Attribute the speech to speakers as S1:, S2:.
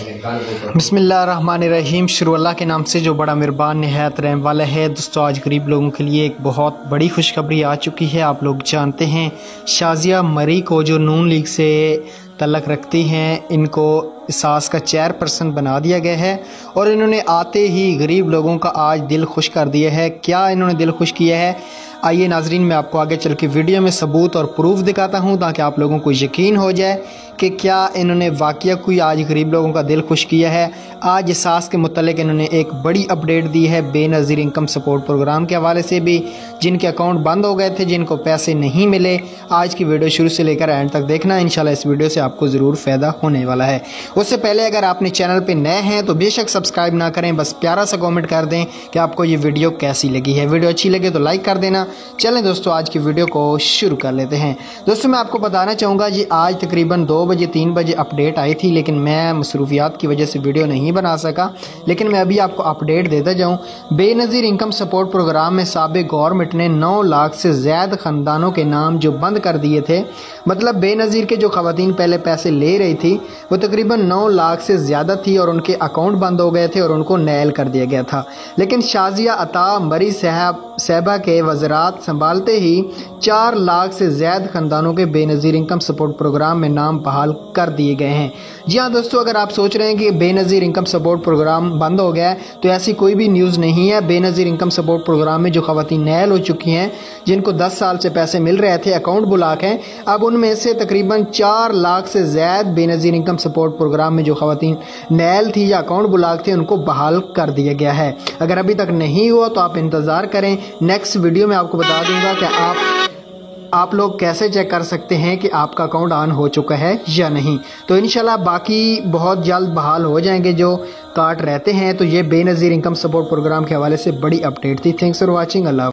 S1: बिस्मिल्लाहिर्रहमानिर्रहीम। शुरू अल्लाह के नाम से जो बड़ा मेहरबान निहायत रहम वाला है। दोस्तों, आज गरीब लोगों के लिए एक बहुत बड़ी खुशखबरी आ चुकी है। आप लोग जानते हैं शाजिया मरी को जो नून लीग से तल्लक रखती हैं, इनको सास का चेयरपर्सन बना दिया गया है और इन्होंने आते ही गरीब लोगों का आज दिल खुश कर दिया है। क्या इन्होंने दिल खुश किया है, आइए नाजरीन मैं आपको आगे चल के वीडियो में सबूत और प्रूफ दिखाता हूं ताकि आप लोगों को यकीन हो जाए कि क्या इन्होंने वाकया कोई आज गरीब लोगों का दिल खुश किया है। आज सास के मुतल्लिक इन्होंने एक बड़ी अपडेट दी है बेनज़ीर इनकम सपोर्ट प्रोग्राम के हवाले से भी, जिनके अकाउंट बंद हो गए थे, जिनको पैसे नहीं मिले। आज की वीडियो शुरू से लेकर एंड तक देखना, इंशाल्लाह इस वीडियो से आपको ज़रूर फ़ायदा होने वाला है। उससे पहले अगर आपने चैनल पर नए हैं तो बेशक सब्सक्राइब ना करें, बस प्यारा सा कॉमेंट कर दें कि आपको ये वीडियो कैसी लगी है। वीडियो अच्छी लगे तो लाइक कर देना। चलें दोस्तों, आज की वीडियो को शुरू कर लेते हैं। दोस्तों, मैं आपको बताना चाहूँगा जी, आज तकरीबन 2 बजे 3 बजे अपडेट आई थी, लेकिन मैं मसरूफियात की वजह से वीडियो नहीं बना सका। लेकिन मैं अभी आपको अपडेट देता जाऊँ। बेनज़ीर इनकम सपोर्ट प्रोग्राम में साबिक़ गवर्नमेंट ने 9 लाख से ज़्यादा ख़ानदानों के नाम जो बंद कर दिए थे, मतलब बेनज़ीर के जो ख़वातीन पहले पैसे ले रही थी वो तकरीबन 9 लाख से ज़्यादा थी और उनके अकाउंट बंद हो गए थे और उनको नैल कर दिया गया था। लेकिन शाजिया अता मरी साहबा के वज़रात संभालते ही 4 लाख से ज़्यादा ख़ानदानों के बेनज़ीर इनकम सपोर्ट प्रोग्राम में नाम बहाल कर दिए गए हैं। जी हाँ दोस्तों, अगर आप सोच रहे हैं कि बेनज़ीर इनकम सपोर्ट प्रोग्राम बंद हो गया है तो ऐसी कोई भी न्यूज़ नहीं है। बेनज़ीर इनकम सपोर्ट प्रोग्राम में जो ख़वातीन नैल हो चुकी हैं, जिनको 10 साल से पैसे मिल रहे थे, अकाउंट ब्लॉक हैं, अब उनमें से तकरीबन 4 लाख से ज़्यादा बेनज़ीर इनकम सपोर्ट प्रोग्राम में जो ख़वातीन नैल थी या अकाउंट ब्लॉक थे, उनको बहाल कर दिया गया है। अगर अभी तक नहीं हुआ तो आप इंतज़ार करें, नेक्स्ट वीडियो में आपको बता दूंगा कि आप लोग कैसे चेक कर सकते हैं कि आपका अकाउंट ऑन हो चुका है या नहीं। तो इंशाल्लाह बाकी बहुत जल्द बहाल हो जाएंगे जो कार्ड रहते हैं। तो ये बेनज़ीर इनकम सपोर्ट प्रोग्राम के हवाले से बड़ी अपडेट थी। Thanks for watching. अल्लाह।